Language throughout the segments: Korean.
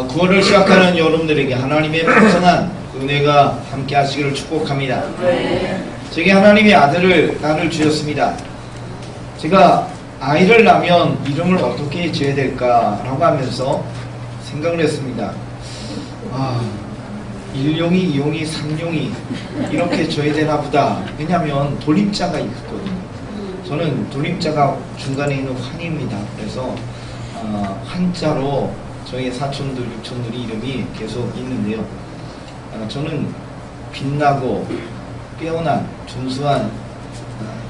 9월을 시작하는 여러분들에게 하나님의 풍성한 은혜가 함께 하시기를 축복합니다. 제게 하나님의 아들을 주셨습니다. 제가 아이를 낳으면 이름을 어떻게 지어야 될까라고 하면서 생각을 했습니다. 1용이, 2용이, 3용이 이렇게 줘야 되나 보다. 왜냐하면 돌림자가 있거든요. 저는 돌림자가 중간에 있는 환입니다. 그래서 한자로 저희 사촌들, 육촌들이 이름이 계속 있는데요. 저는 빛나고 빼어난 준수한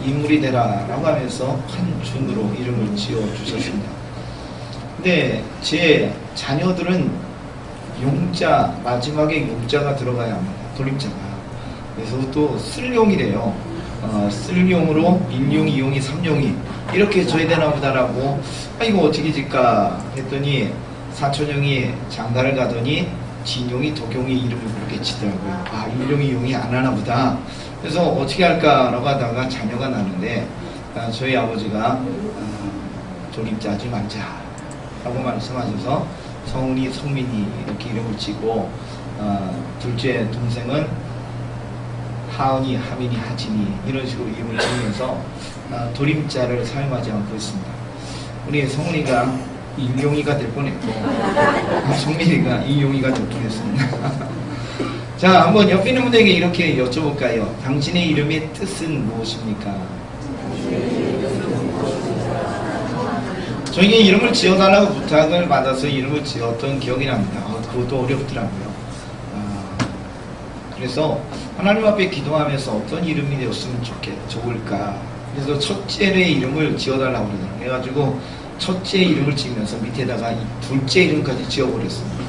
인물이 되라 라고 하면서 한준으로 이름을 지어주셨습니다. 근데 제 자녀들은 용자, 마지막에 용자가 들어가야 합니다. 돌림자가. 그래서 또 쓸용이래요. 쓸용으로 1용, 2용이, 3용이 이렇게 줘야 되나 보다라고 이거 어떻게 질까 했더니 사촌형이 장가를 가더니 진용이, 덕용이 이름을 그렇게 치더라고요. 1용이, 2용이 안 하나 보다. 그래서 어떻게 할까라고 하다가 자녀가 났는데 저희 아버지가 돌림자 하지 말자 라고 말씀하셔서 성훈이, 성민이 이렇게 이름을 치고 둘째 동생은 하은이, 하민이, 하진이 이런 식으로 이름을 지으면서 돌림자를 사용하지 않고 있습니다. 우리 성훈이가 인용이가 될 뻔했고 성민이가 인용이가 될 뻔했습니다. 자, 한번 옆에 있는 분에게 이렇게 여쭤볼까요? 당신의 이름의 뜻은 무엇입니까? 저에게 이름을 지어달라고 부탁을 받아서 이름을 지었던 기억이 납니다. 그것도 어렵더라고요. 그래서 하나님 앞에 기도하면서 어떤 이름이 되었으면 좋을까. 그래서 첫째의 이름을 지어달라고 그러더라고요. 그래가지고 첫째 이름을 지으면서 밑에다가 이 둘째 이름까지 지어버렸습니다.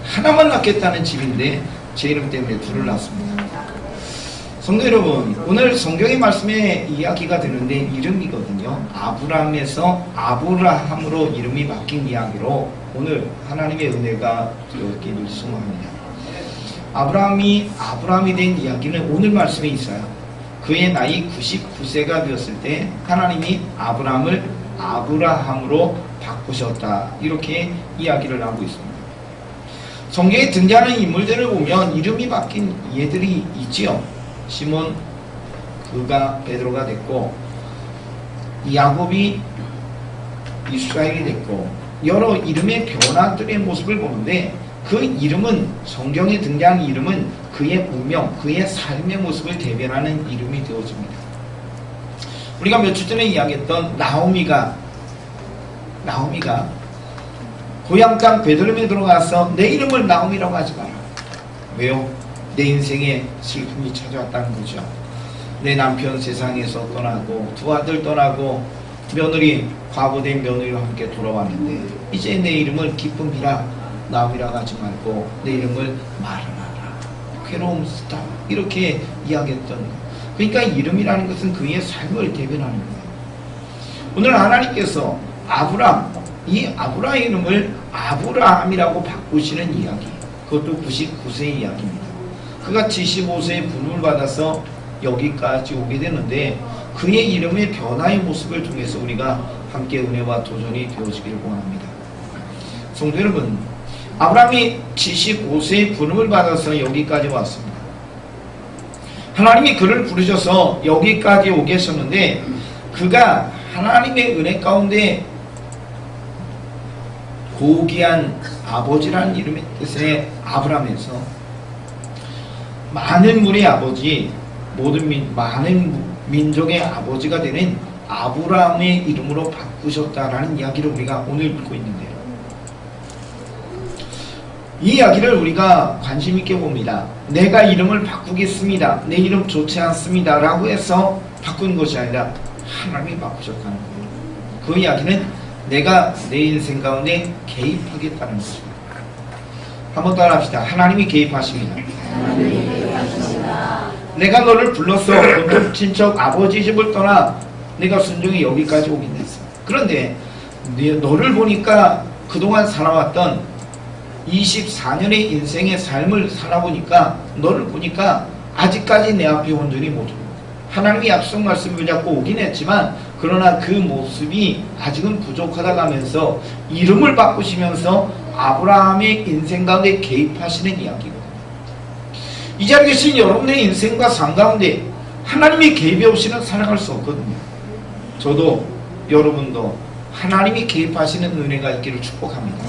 하나만 낳겠다는 집인데 제 이름 때문에 둘을 낳았습니다. 성도 여러분, 오늘 성경의 말씀에 이야기가 되는데 이름이거든요. 아브람에서 아브라함으로 이름이 바뀐 이야기로 오늘 하나님의 은혜가 되었기를 소망합니다. 아브라함이 된 이야기는 오늘 말씀에 있어요. 그의 나이 99세가 되었을 때 하나님이 아브라함을 아브라함으로 바꾸셨다. 이렇게 이야기를 하고 있습니다. 성경에 등장하는 인물들을 보면 이름이 바뀐 얘들이 있지요. 시몬, 그가 베드로가 됐고, 야곱이 이스라엘이 됐고, 여러 이름의 변화들의 모습을 보는데 그 이름은, 성경에 등장하는 이름은 그의 운명, 그의 삶의 모습을 대변하는 이름이 되어집니다. 우리가 며칠 전에 이야기했던 나오미가 고향 땅 베들레헴에 들어가서 내 이름을 나오미라고 하지 마라. 왜요? 내 인생에 슬픔이 찾아왔다는 거죠. 내 남편 세상에서 떠나고 두 아들 떠나고 며느리, 과부된 며느리와 함께 돌아왔는데 이제 내 이름을 기쁨이라 나오미라고 하지 말고 내 이름을 마르나라, 괴로움 쓰다, 이렇게 이야기했던 거예요. 그러니까 이름이라는 것은 그의 삶을 대변하는 거예요. 오늘 하나님께서 이 아브라함의 이름을 아브라함이라고 바꾸시는 이야기, 그것도 99세의 이야기입니다. 그가 75세에 부름을 받아서 여기까지 오게 되는데 그의 이름의 변화의 모습을 통해서 우리가 함께 은혜와 도전이 되어지기를 원합니다. 성도 여러분, 아브라함이 75세에 부름을 받아서 여기까지 왔습니다. 하나님이 그를 부르셔서 여기까지 오게 하셨는데 그가 하나님의 은혜 가운데 고귀한 아버지라는 이름의 뜻의 아브라함에서 많은 문의 아버지, 많은 민족의 아버지가 되는 아브라함의 이름으로 바꾸셨다라는 이야기를 우리가 오늘 읽고 있는데요. 이 이야기를 우리가 관심 있게 봅니다. 내가 이름을 바꾸겠습니다, 내 이름 좋지 않습니다 라고 해서 바꾼 것이 아니라 하나님이 바꾸셨다는 거예요. 그 이야기는 내가 내 인생 가운데 개입하겠다는 것입니다. 한번 따라합시다. 하나님이 개입하십니다. 내가 너를 불렀어. 본토 친척 아버지 집을 떠나 내가 순종히 여기까지 오긴 했어. 그런데 너를 보니까 그동안 살아왔던 24년의 인생의 삶을 살아보니까 너를 보니까 아직까지 내 앞에 온전히 못 오고 하나님의 약속 말씀을 붙잡고 오긴 했지만 그러나 그 모습이 아직은 부족하다 하면서 이름을 바꾸시면서 아브라함의 인생 가운데 개입하시는 이야기거든요. 이 자리에 계신 여러분의 인생과 삶 가운데 하나님의 개입이 없이는 살아갈 수 없거든요. 저도 여러분도 하나님이 개입하시는 은혜가 있기를 축복합니다.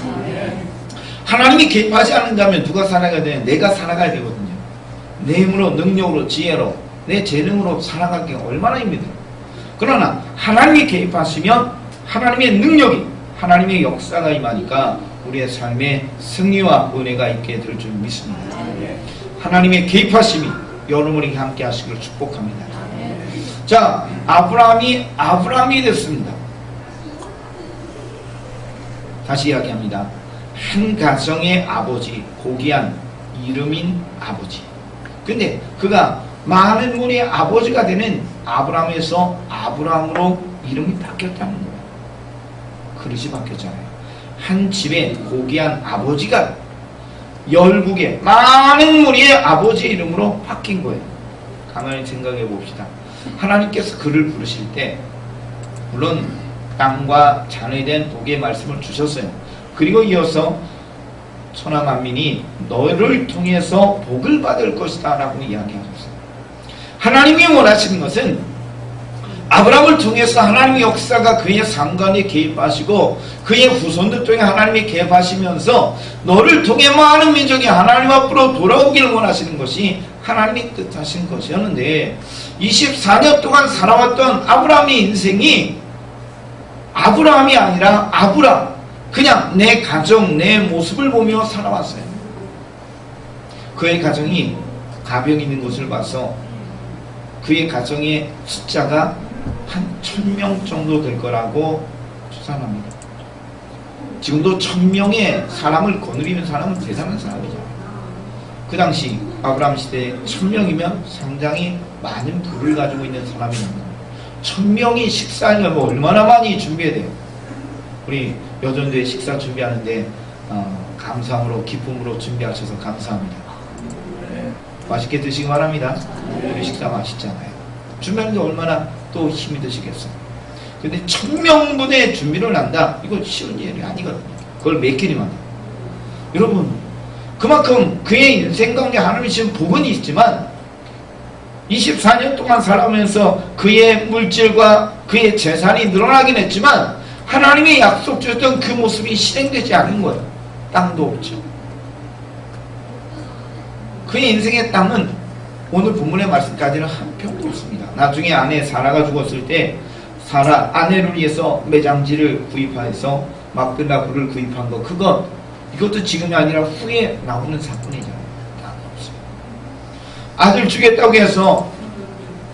하나님이 개입하지 않는다면 누가 살아가야 되냐? 내가 살아가야 되거든요. 내 힘으로, 능력으로, 지혜로, 내 재능으로 살아가기가 얼마나 힘들어요. 그러나 하나님이 개입하시면 하나님의 능력이, 하나님의 역사가 임하니까 우리의 삶에 승리와 은혜가 있게 될 줄 믿습니다. 하나님의 개입하심이 여러분에게 함께 하시기를 축복합니다. 자, 아브라함이 됐습니다. 다시 이야기합니다. 한 가정의 아버지, 고귀한 이름인 아버지. 근데 그가 많은 분의 아버지가 되는 아브라함에서 아브라함으로 이름이 바뀌었다는 거예요. 그릇이 바뀌었잖아요. 한 집에 고귀한 아버지가 열국의 많은 무리의 아버지 이름으로 바뀐 거예요. 가만히 생각해 봅시다. 하나님께서 그를 부르실 때 물론 땅과 자녀에 대한 복의 말씀을 주셨어요. 그리고 이어서 천하만민이 너를 통해서 복을 받을 것이다 라고 이야기하셨어요. 하나님이 원하시는 것은 아브라함을 통해서 하나님의 역사가 그의 상관에 개입하시고 그의 후손들 통해 하나님이 개입하시면서 너를 통해 많은 민족이 하나님 앞으로 돌아오기를 원하시는 것이 하나님이 뜻하신 것이었는데 24년 동안 살아왔던 아브라함의 인생이 아브라함이 아니라 아브람, 그냥 내 가정, 내 모습을 보며 살아왔어요. 그의 가정이 가병 있는 것을 봐서 그의 가정의 숫자가 한 1000명 정도 될 거라고 추산합니다. 지금도 1000명의 사람을 거느리는 사람은 대단한 사람이죠. 그 당시 아브라함 시대에 1000명이면 상당히 많은 부를 가지고 있는 사람입니다. 1000명이 식사하려면 얼마나 많이 준비해야 돼요. 우리 여전도에 식사 준비하는데 감사함으로 기쁨으로 준비하셔서 감사합니다. 맛있게 드시기 바랍니다. 우리 식사 맛있잖아요. 준비하는데 얼마나 또 힘이 드시겠어요. 근데 1000명분의 준비를 한다? 이거 쉬운 일이 아니거든요. 그걸 몇 개리만 해요. 여러분, 그만큼 그의 인생 가운데 하나님이 주신 복은 있지만 24년 동안 살아오면서 그의 물질과 그의 재산이 늘어나긴 했지만 하나님의 약속 주셨던 그 모습이 실행되지 않은 거예요. 땅도 없죠. 그의 인생의 땅은 오늘 본문의 말씀까지는 한 평도 없습니다. 나중에 아내 사라가 죽었을 때 사라 아내를 위해서 매장지를 구입해서 막들라 굴을 구입한 거, 이것도 지금이 아니라 후에 나오는 사건이잖아요. 아들 주겠다고 해서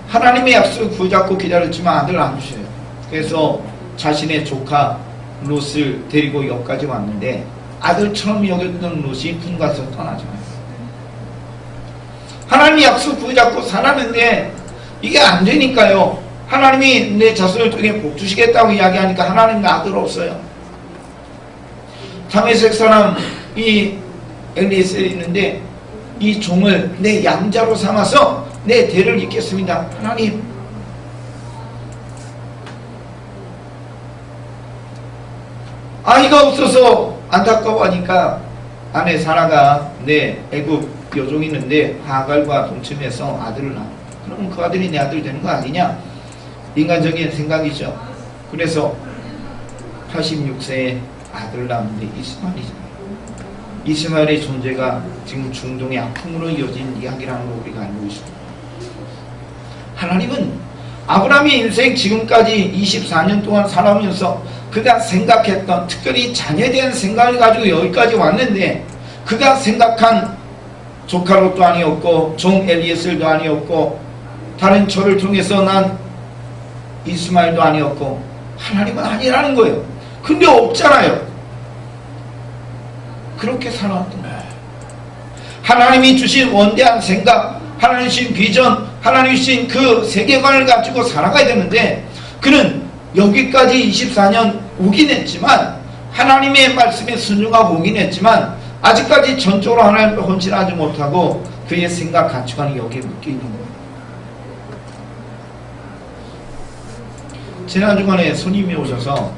하나님의 약속을 붙잡고 기다렸지만 아들을 안 주셔요. 그래서 자신의 조카 롯을 데리고 여기까지 왔는데 아들처럼 여겼던 롯이 분가서 떠나잖아요. 하나님의 약속 붙잡고 살았는데 이게 안 되니까요. 하나님이 내 자손을 통해 복 주시겠다고 이야기하니까 하나님 아들 없어요. 다메섹 사람 이 엘리에셀이 있는데 이 종을 내 양자로 삼아서 내 대를 잇겠습니다. 하나님, 아이가 없어서 안타까워하니까 아내 사라가 내 애굽 여종이 있는데 하갈과 동침해서 아들을 낳아. 그러면 그 아들이 내 아들 되는 거 아니냐? 인간적인 생각이죠. 그래서 86세에 아들을 낳았는데 이스마엘이잖아요. 이스마엘의 존재가 지금 중동의 아픔으로 이어진 이야기라는 걸 우리가 알고 있습니다. 하나님은 아브라함의 인생 지금까지 24년 동안 살아오면서 그가 생각했던, 특별히 자녀에 대한 생각을 가지고 여기까지 왔는데 그가 생각한 조카 롯도 아니었고 종 엘리에셀도 아니었고 다른 저를 통해서 난 이스마엘도 아니었고 하나님은 아니라는 거예요. 근데 없잖아요. 그렇게 살아왔던 거예요. 하나님이 주신 원대한 생각, 하나님 주신 비전, 하나님 주신 그 세계관을 가지고 살아가야 되는데 그는 여기까지 24년 오긴 했지만 하나님의 말씀에 순종하고 오긴 했지만 아직까지 전적으로 하나님께 헌신하지 못하고 그의 생각, 가치관이 여기에 묶여있는 거예요. 지난 주간에 손님이 오셔서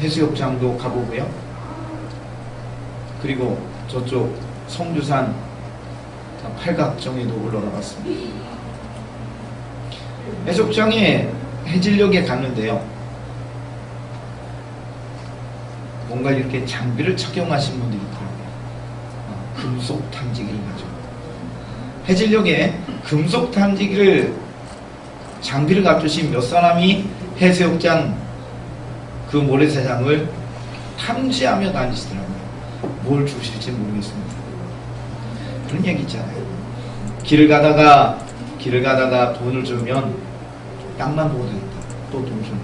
해수욕장도 가보고요. 그리고 저쪽 성주산 팔각정에도 올라가 봤습니다. 해수욕장에 해질녘에 갔는데요. 뭔가 이렇게 장비를 착용하신 분들이 있더라고요. 금속 탐지기를 가지고. 해질녘에 금속 탐지기를 장비를 갖추신 몇 사람이 해수욕장 그 모래사장을 탐지하며 다니시더라고요. 뭘 주실지 모르겠습니다. 그런 얘기 있잖아요. 길을 가다가 돈을 주면 땅만 보고 다닌다. 또 돈 주면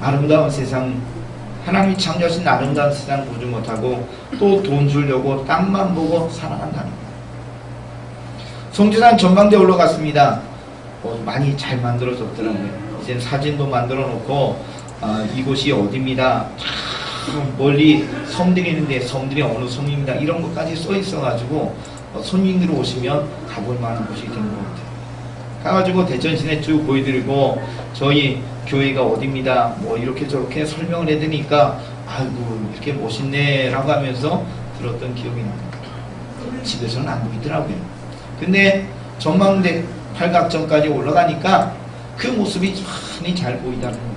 아름다운 세상, 하나님이 창조하신 아름다운 세상 보지 못하고 또 돈 주려고 땅만 보고 살아간다는 거예요. 성주산 전망대 올라갔습니다. 많이 잘 만들어졌더라고요. 이제 사진도 만들어 놓고 이곳이 어디입니다. 멀리 섬들이 있는데 섬들이 어느 섬입니다. 이런 것까지 써 있어가지고 손님들이 오시면 가볼 만한 곳이 된 것 같아요. 가가지고 대전 시내 쭉 보여드리고 저희 교회가 어디입니다. 뭐 이렇게 저렇게 설명을 해드리니까 아이고 이렇게 멋있네 라고 하면서 들었던 기억이 납니다. 집에서는 안 보이더라고요. 근데 전망대 팔각정까지 올라가니까 그 모습이 많이 잘 보이다는 거예요.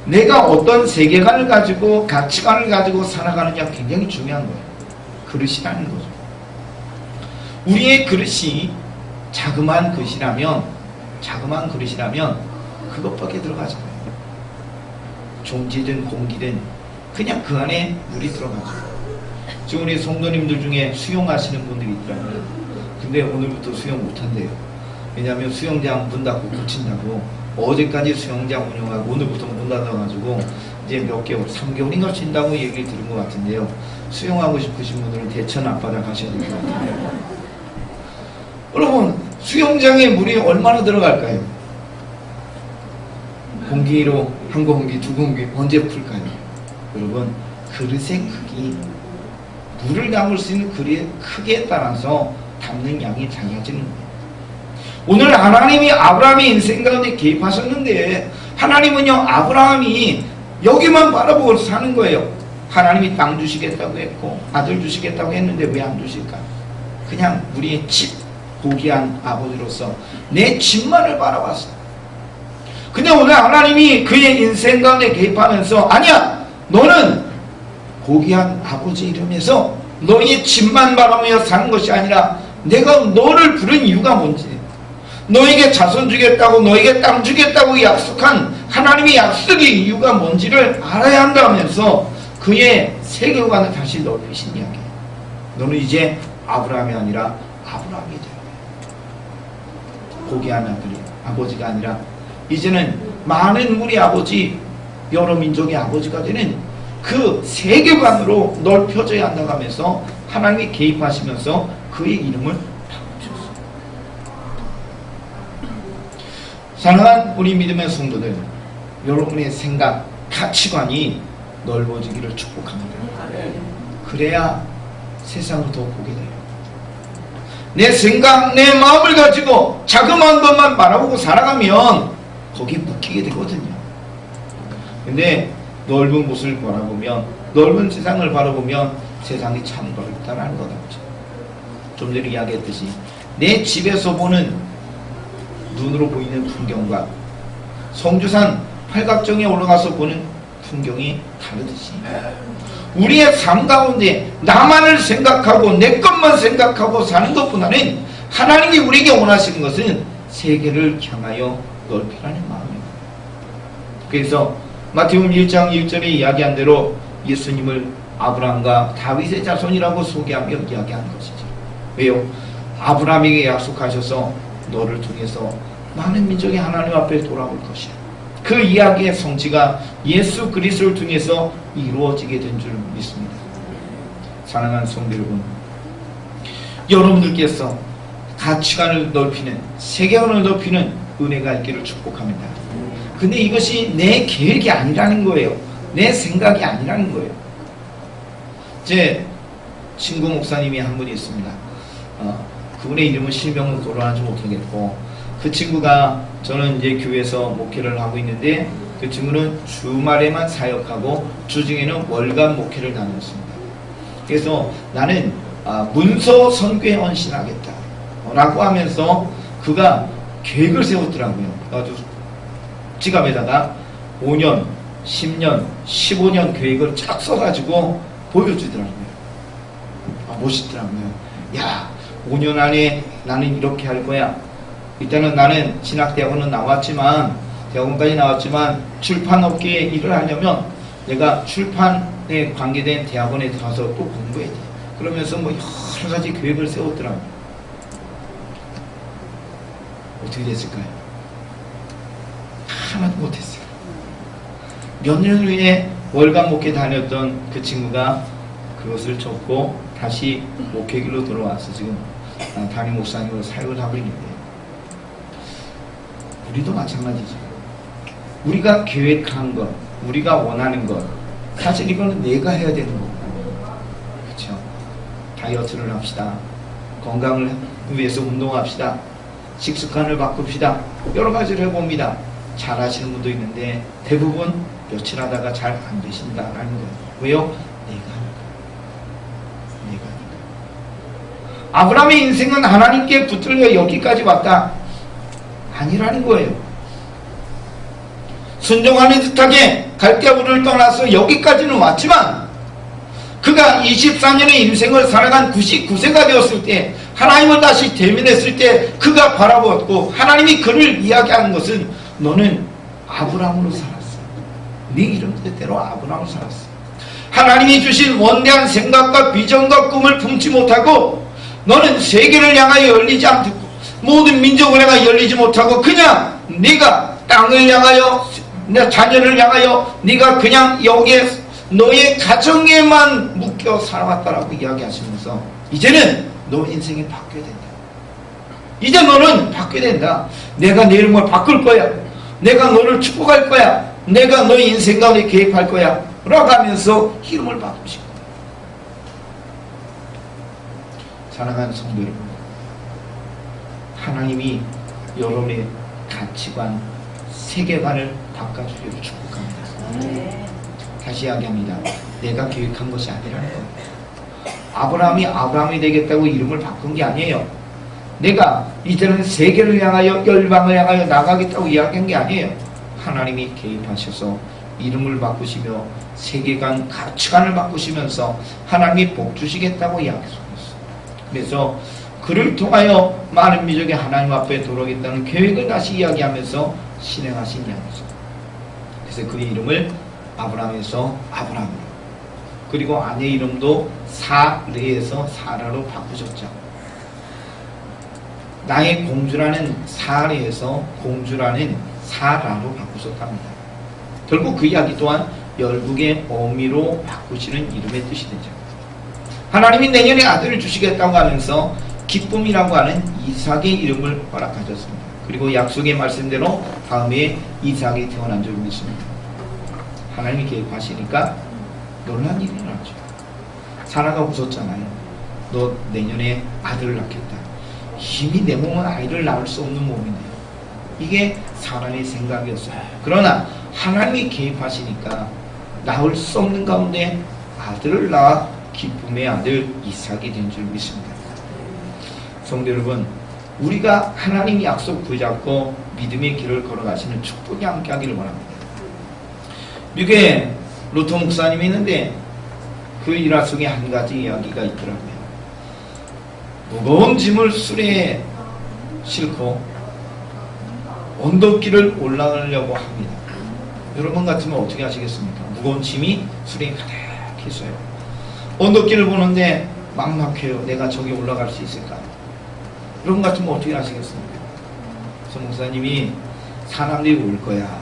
내가 어떤 세계관을 가지고 가치관을 가지고 살아가느냐 굉장히 중요한 거예요. 그릇이라는 거죠. 우리의 그릇이 자그마한 그릇이라면 그것밖에 들어가잖아요. 종지든 공기든 그냥 그 안에 물이 들어가죠. 지금 우리 성도님들 중에 수영하시는 분들이 있더라고요. 근데 오늘부터 수영 못한대요. 왜냐하면 수영장 문 닫고 고친다고. 어제까지 수영장 운영하고 오늘부터 문 닫아가지고 이제 몇 개월, 3개월인가 쉰다고 얘기를 들은 것 같은데요. 수영하고 싶으신 분들은 대천 앞바다 가셔야 될 것 같아요. 여러분, 수영장에 물이 얼마나 들어갈까요? 공기로 한 공기, 두 공기 언제 풀까요? 여러분, 그릇의 크기, 물을 담을 수 있는 그릇의 크기에 따라서 담는 양이 달라지는 거예요. 오늘 하나님이 아브라함의 인생 가운데 개입하셨는데 하나님은요 아브라함이 여기만 바라보고 사는 거예요. 하나님이 땅 주시겠다고 했고 아들 주시겠다고 했는데 왜 안 주실까? 그냥 우리의 집 고귀한 아버지로서 내 집만을 바라봤어요. 근데 오늘 하나님이 그의 인생 가운데 개입하면서 아니야 너는 고귀한 아버지 이름에서 너의 집만 바라보며 사는 것이 아니라 내가 너를 부른 이유가 뭔지 너에게 자손 주겠다고 너에게 땅 주겠다고 약속한 하나님의 약속의 이유가 뭔지를 알아야 한다면서 그의 세계관을 다시 넓히신 이야기예요. 너는 이제 아브라함이 아니라 아브라함이 되라. 고귀한 아들이 아버지가 아니라 이제는 많은 우리 아버지 여러 민족의 아버지가 되는 그 세계관으로 넓혀져야 한다고 하면서 하나님이 개입하시면서 그의 이름을 바꾸셨어요. 사랑하는 우리 믿음의 성도들, 여러분의 생각, 가치관이 넓어지기를 축복합니다. 그래야 세상을 더 보게 돼요. 내 생각, 내 마음을 가지고 자그마한 것만 바라보고 살아가면 거기에 묶이게 되거든요. 근데 넓은 곳을 바라보면, 넓은 세상을 바라보면 세상이 참 넓다라는 것 같죠. 좀 전에 이야기했듯이 내 집에서 보는 눈으로 보이는 풍경과 성주산 팔각정에 올라가서 보는 풍경이 다르듯이 우리의 삶 가운데 나만을 생각하고 내 것만 생각하고 사는 것보다는 하나님이 우리에게 원하시는 것은 세계를 향하여 넓히라는 마음입니다. 그래서 마태복음 1장 1절에 이야기한 대로 예수님을 아브라함과 다윗의 자손이라고 소개하며 이야기하는 것이죠. 왜요? 아브라함에게 약속하셔서 너를 통해서 많은 민족이 하나님 앞에 돌아올 것이야. 그 이야기의 성취가 예수 그리스도를 통해서 이루어지게 된 줄 믿습니다. 사랑하는 성도 여러분, 여러분들께서 가치관을 넓히는, 세계관을 넓히는 은혜가 있기를 축복합니다. 근데 이것이 내 계획이 아니라는 거예요. 내 생각이 아니라는 거예요. 제 친구 목사님이 한 분이 있습니다. 그분의 이름은 실명은 거론하지 못하겠고, 그 친구가 저는 이제 교회에서 목회를 하고 있는데 그 친구는 주말에만 사역하고 주중에는 월간 목회를 다녔습니다. 그래서 나는 문서 선교에 헌신하겠다 라고 하면서 그가 계획을 세웠더라고요. 아주 지갑에다가 5년, 10년, 15년 계획을 쫙 써가지고 보여주더라고요. 멋있더라고요. 야, 5년 안에 나는 이렇게 할 거야. 일단은 나는 진학대학원은 나왔지만, 대학원까지 나왔지만 출판업계에 일을 하려면 내가 출판에 관계된 대학원에 들어가서 또 공부해야 돼. 그러면서 뭐 여러 가지 계획을 세웠더라고요. 어떻게 됐을까요? 하나도 못했어요. 몇 년 후에 월간 목회 다녔던 그 친구가 그것을 접고 다시 목회길로 돌아와서 지금 담임 목사님으로 사역을 하고 있는데, 우리도 마찬가지죠. 우리가 계획한 것, 우리가 원하는 것, 사실 이거는 내가 해야 되는 거고, 그렇죠? 다이어트를 합시다. 건강을 위해서 운동합시다. 식습관을 바꿉시다. 여러 가지를 해봅니다. 잘 하시는 분도 있는데 대부분 며칠 하다가 잘 안 되신다라는 거예요. 왜요? 내가 하니까. 내가 하니까. 아브라함의 인생은 하나님께 붙들려 여기까지 왔다. 아니라는 거예요. 순종하는 듯하게 갈대아우를 떠나서 여기까지는 왔지만, 그가 24년의 인생을 살아간 99세가 되었을 때, 하나님을 다시 대면했을 때 그가 바라보았고, 하나님이 그를 이야기하는 것은 너는 아브라함으로 살았어. 네 이름대로 아브라함으로 살았어. 하나님이 주신 원대한 생각과 비전과 꿈을 품지 못하고, 너는 세계를 향하여 열리지 않고 모든 민족을 향하여 열리지 못하고 그냥 네가 땅을 향하여, 내 자녀를 향하여 네가 그냥 여기에 너의 가정에만 묶여 살아왔다라고 이야기하시면서, 이제는 너 인생이 바뀌어야 된다. 이제 너는 바뀌어야 된다. 내가 내 이름을 바꿀 거야. 내가 너를 축복할 거야. 내가 너의 인생 가운데 개입할 거야 라고 하면서 이름을 바꾸신 거야. 사랑하는 성도 여러분, 하나님이 여러분의 가치관, 세계관을 바꿔주기를 축복합니다. 다시 이야기합니다. 내가 계획한 것이 아니라는 겁니다. 아브라함이 아브라함이 되겠다고 이름을 바꾼 게 아니에요. 내가 이제는 세계를 향하여, 열방을 향하여 나가겠다고 이야기한 게 아니에요. 하나님이 개입하셔서 이름을 바꾸시며 세계관, 가치관을 바꾸시면서 하나님이 복 주시겠다고 이야기하셨어요. 그래서 그를 통하여 많은 민족이 하나님 앞에 돌아오겠다는 계획을 다시 이야기하면서 실행하신 이야기죠. 그래서 그의 이름을 아브라함에서 아브라함으로, 그리고 아내 이름도 사레에서 사라로 바꾸셨죠. 나의 공주라는 사레에서 공주라는 사라로 바꾸셨답니다. 결국 그 이야기 또한 열국의 어미로 바꾸시는 이름의 뜻이 되죠. 하나님이 내년에 아들을 주시겠다고 하면서 기쁨이라고 하는 이삭의 이름을 허락하셨습니다. 그리고 약속의 말씀대로 다음에 이삭이 태어난 줄 믿습니다. 하나님이 계획하시니까 놀란 일이 일어나죠. 사라가 웃었잖아요. 너 내년에 아들을 낳겠다. 이미 내 몸은 아이를 낳을 수 없는 몸인데요. 이게 사람의 생각이었어요. 그러나 하나님이 개입하시니까 낳을 수 없는 가운데 아들을 낳아 기쁨의 아들 이삭이 된 줄 믿습니다. 성도 여러분, 우리가 하나님 약속 붙잡고 믿음의 길을 걸어가시는 축복이 함께 하기를 원합니다. 미국에 루터 목사님이 있는데 그 일화 속에 한 가지 이야기가 있더라고요. 무거운 짐을 수레에 싣고 언덕길을 올라가려고 합니다. 여러분 같으면 어떻게 하시겠습니까? 무거운 짐이 수레에 가득 있어요. 언덕길을 보는데 막막해요. 내가 저기 올라갈 수 있을까? 여러분 같으면 어떻게 하시겠습니까? 그래서 목사님이 사람들이 올 거야.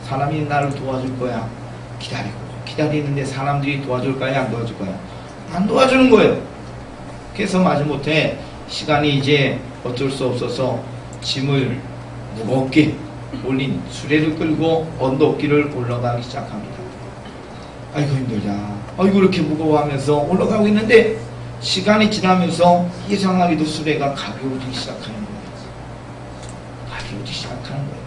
사람이 나를 도와줄 거야. 기다리는데 사람들이 도와줄 거야? 안 도와줄 거야? 안 도와주는 거예요. 그래서 마지못해 시간이 이제 어쩔 수 없어서 짐을 무겁게 올린 수레를 끌고 언덕길을 올라가기 시작합니다. 아이고 힘들다. 아이고 이렇게 무거워하면서 올라가고 있는데 시간이 지나면서 이상하게도 수레가 가벼워지기 시작하는 거예요. 가벼워지기 시작하는 거예요.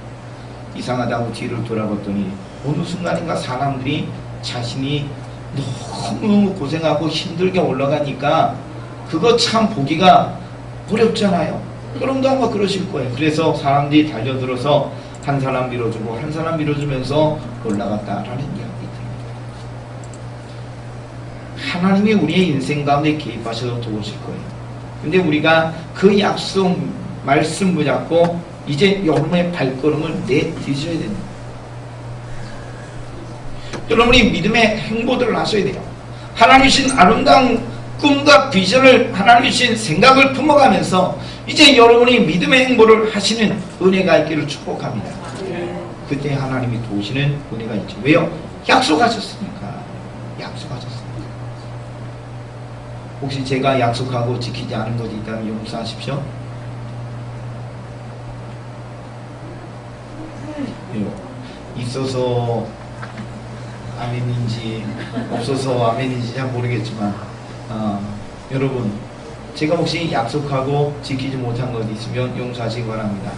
이상하다고 뒤를 돌아봤더니 어느 순간인가 사람들이 자신이 너무 고생하고 힘들게 올라가니까 그거 참 보기가 어렵잖아요. 여러분도 아마 그러실 거예요. 그래서 사람들이 달려들어서 한 사람 밀어주고 한 사람 밀어주면서 올라갔다라는 이야기입니다. 하나님이 우리의 인생 가운데 개입하셔서 도우실 거예요. 근데 우리가 그 약속 말씀 붙잡고 이제 여러분의 발걸음을 내딛으셔야 됩니다. 여러분이 믿음의 행보들을 하셔야 돼요. 하나님 주신 아름다운 꿈과 비전을 하나님 주신 생각을 품어가면서 이제 여러분이 믿음의 행보를 하시는 은혜가 있기를 축복합니다. 그때 하나님이 도우시는 은혜가 있죠. 왜요? 약속하셨으니까. 약속하셨으니까. 혹시 제가 약속하고 지키지 않은 것이 있다면 용서하십시오. 있어서 아멘인지 없어서 아멘인지 잘 모르겠지만 여러분 제가 혹시 약속하고 지키지 못한 것 있으면 용서하시기 바랍니다.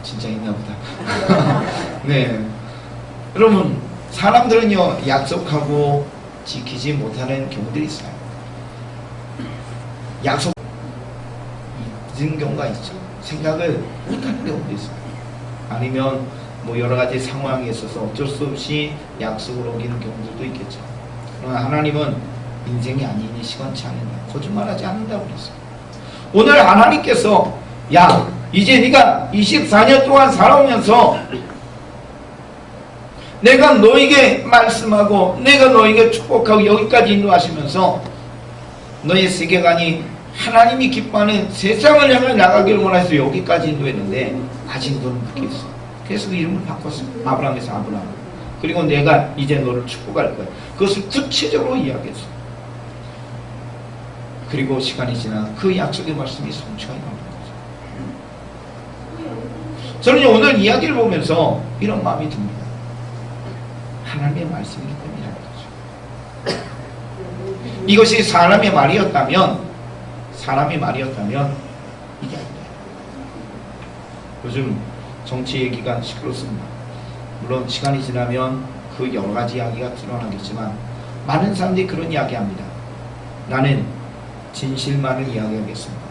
진짜 있나보다. 네, 여러분 사람들은요 약속하고 지키지 못하는 경우들이 있어요. 약속 잊은 경우가 있죠. 생각을 못하는 경우도 있어요. 아니면 뭐 여러 가지 상황에 있어서 어쩔 수 없이 약속을 어기는 경우들도 있겠죠. 그러나 하나님은 인생이 아니니 시간치 않느냐, 거짓말하지 않는다고 그랬어요. 오늘 하나님께서 야 이제 네가 24년 동안 살아오면서 내가 너에게 말씀하고 내가 너에게 축복하고 여기까지 인도하시면서 너의 세계관이 하나님이 기뻐하는 세상을 향해 나가기를 원해서 여기까지 인도했는데 아직 너는 밖에 있어. 그래서 그 이름을 바꿨어요. 아브라함에서 아브라함. 그리고 내가 이제 너를 축복할 거야. 그것을 구체적으로 이야기했어요. 그리고 시간이 지나 그 약속의 말씀이 성취가 나오는 거죠. 저는 오늘 이야기를 보면서 이런 마음이 듭니다. 하나님의 말씀이기 때문이라는 거죠. 이것이 사람의 말이었다면 이게 아니에요. 요즘 정치 얘기가 시끄럽습니다. 물론 시간이 지나면 그 여러 가지 이야기가 드러나겠지만 많은 사람들이 그런 이야기합니다. 나는 진실만을 이야기하겠습니다.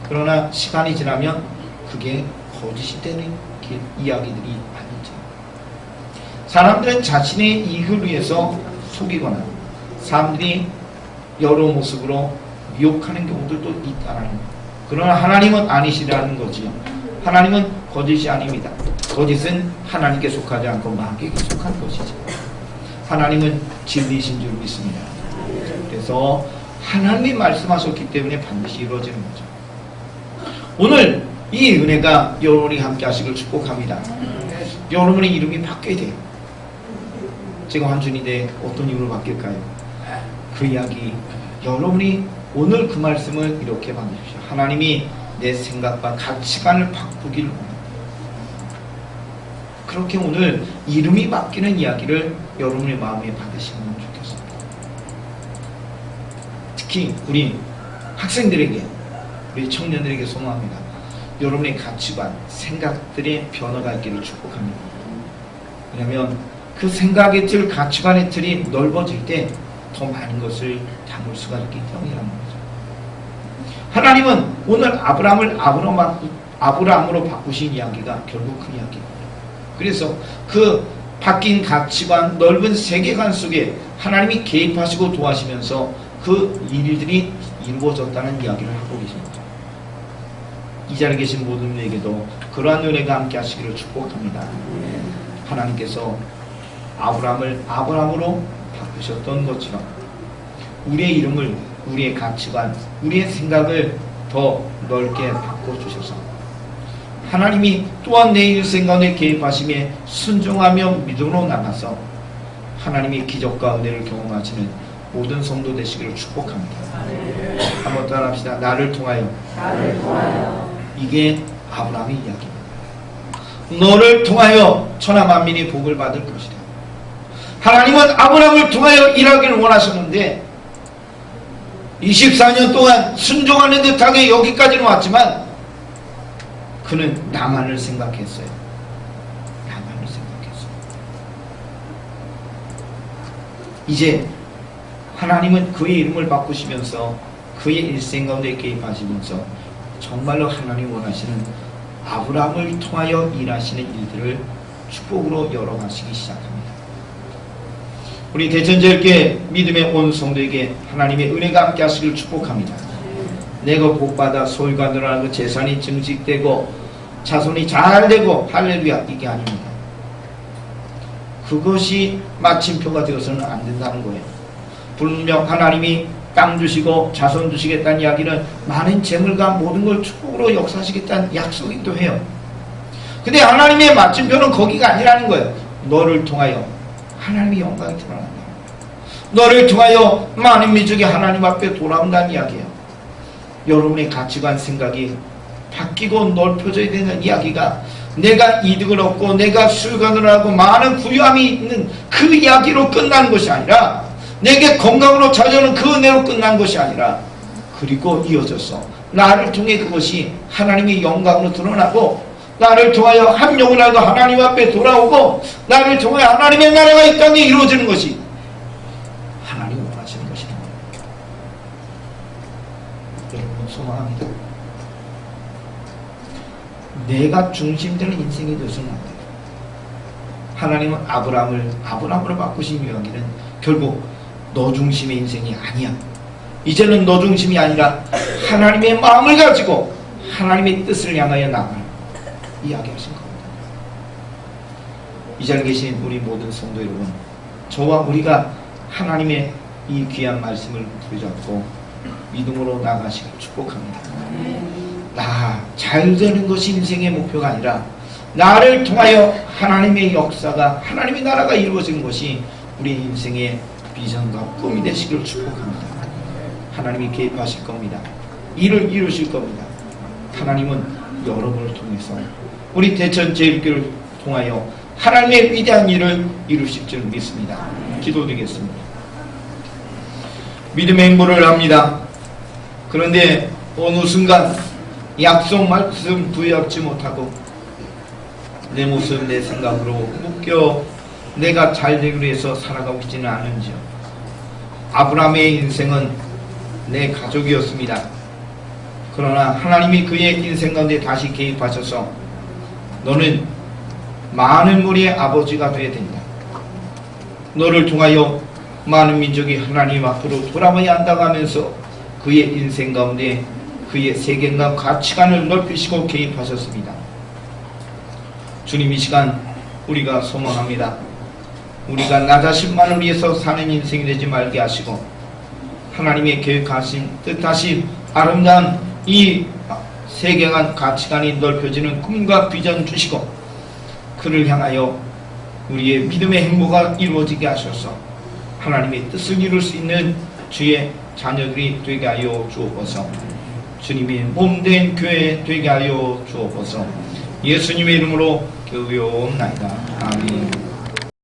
그러나 시간이 지나면 그게 거짓이 되는 이야기들이 많죠. 사람들은 자신의 이익을 위해서 속이거나 사람들이 여러 모습으로 미혹하는 경우들도 있다는 거예요. 그러나 하나님은 아니시라는 거지요. 하나님은 거짓이 아닙니다. 거짓은 하나님께 속하지 않고 마귀에게 속한 것이죠. 하나님은 진리이신 줄 믿습니다. 그래서 하나님이 말씀하셨기 때문에 반드시 이루어지는 거죠. 오늘 이 은혜가 여러분이 함께 하시길 축복합니다. 여러분의 이름이 바뀌어야 돼요. 제가 환준인데 어떤 이름으로 바뀔까요? 그 이야기 여러분이 오늘 그 말씀을 이렇게 받으십시오. 하나님이 내 생각과 가치관을 바꾸기를 원합니다. 그렇게 오늘 이름이 바뀌는 이야기를 여러분의 마음에 받으시면 좋겠습니다. 특히 우리 학생들에게, 우리 청년들에게 소망합니다. 여러분의 가치관, 생각들의 변화가 있기를 축복합니다. 왜냐하면 그 생각의 틀, 가치관의 틀이 넓어질 때 더 많은 것을 담을 수가 있기 때문이라는 거죠. 하나님은 오늘 아브라함을 아브라함으로 바꾸신 이야기가 결국 그 이야기입니다. 그래서 그 바뀐 가치관, 넓은 세계관 속에 하나님이 개입하시고 도와시면서 그 일들이 이루어졌다는 이야기를 하고 계십니다. 이 자리에 계신 모든 분에게도 그러한 은혜가 함께 하시기를 축복합니다. 하나님께서 아브라함을 아브라함으로 바꾸셨던 것처럼 우리의 이름을, 우리의 가치관, 우리의 생각을 더 넓게 바꿔주셔서 하나님이 또한 내 인생 가운데 개입하심에 순종하며 믿음으로 나가서 하나님의 기적과 은혜를 경험하시는 모든 성도 되시기를 축복합니다. 한번 따라합시다. 나를 통하여. 이게 아브라함의 이야기입니다. 너를 통하여 천하 만민이 복을 받을 것이다. 하나님은 아브라함을 통하여 일하기를 원하셨는데 24년 동안 순종하는 듯하게 여기까지는 왔지만 그는 나만을 생각했어요. 나만을 생각했어요. 이제 하나님은 그의 이름을 바꾸시면서 그의 일생 가운데 개입하시면서 정말로 하나님 원하시는 아브라함을 통하여 일하시는 일들을 축복으로 열어가시기 시작합니다. 우리 대천제일교회 믿음의 온 성도에게 하나님의 은혜가 함께 하시길 축복합니다. 내가 복받아 소유가 늘어나고 재산이 증식되고 자손이 잘되고 할렐루야, 이게 아닙니다. 그것이 마침표가 되어서는 안 된다는 거예요. 분명 하나님이 땅 주시고 자손 주시겠다는 이야기는 많은 재물과 모든 걸 축복으로 역사하시겠다는 약속이기도 해요. 근데 하나님의 마침표는 거기가 아니라는 거예요. 너를 통하여 하나님의 영광이 드러난다. 너를 통하여 많은 민족이 하나님 앞에 돌아온다는 이야기예요. 여러분의 가치관 생각이 바뀌고 넓혀져야 되는 이야기가 내가 이득을 얻고 내가 수요가 늘어나고 많은 부유함이 있는 그 이야기로 끝나는 것이 아니라, 내게 건강으로 찾아오는 그 은혜로 끝난 것이 아니라, 그리고 이어져서 나를 통해 그것이 하나님의 영광으로 드러나고, 나를 통하여 한 영혼이라도 하나님 앞에 돌아오고, 나를 통하여 하나님의 나라가 이 땅에 이루어지는 것이 하나님 원하시는 것이다. 여러분 소망합니다. 내가 중심되는 인생이 되어서는 안 돼요. 하나님은 아브라함으로 바꾸신 이야기는 결국 너 중심의 인생이 아니야. 이제는 너 중심이 아니라 하나님의 마음을 가지고 하나님의 뜻을 향하여 나가라, 이야기하신 겁니다. 이 자리에 계신 우리 모든 성도 여러분, 저와 우리가 하나님의 이 귀한 말씀을 붙잡고 믿음으로 나가시길 축복합니다. 나 잘 되는 것이 인생의 목표가 아니라, 나를 통하여 하나님의 역사가, 하나님의 나라가 이루어지는 것이 우리 인생의 비전과 꿈이 되시기를 축복합니다. 하나님이 개입하실 겁니다. 일을 이루실 겁니다. 하나님은 여러분을 통해서 우리 대천제일교회를 통하여 하나님의 위대한 일을 이루실 줄 믿습니다. 기도드리겠습니다. 믿음의 행보를 합니다. 그런데 어느 순간 약속 말씀 부여하지 못하고 내 모습 내 생각으로 묶여 내가 잘 되기로 해서 살아가고 있지는 않은지요. 아브라함의 인생은 내 가족이었습니다. 그러나 하나님이 그의 인생 가운데 다시 개입하셔서 너는 많은 무리의 아버지가 되어야 된다. 너를 통하여 많은 민족이 하나님 앞으로 돌아와야 한다고 하면서 그의 인생 가운데 그의 세계관 가치관을 넓히시고 개입하셨습니다. 주님, 이 시간 우리가 소망합니다. 우리가 나 자신만을 위해서 사는 인생이 되지 말게 하시고, 하나님의 계획하신 뜻하신 아름다운 이 세계관 가치관이 넓혀지는 꿈과 비전 주시고, 그를 향하여 우리의 믿음의 행보가 이루어지게 하셔서 하나님의 뜻을 이룰 수 있는 주의 자녀들이 되게 하여 주옵소서. 주님의 몸된 교회 되게 하여 주옵소서. 예수님의 이름으로 기도하옵나이다. 아멘.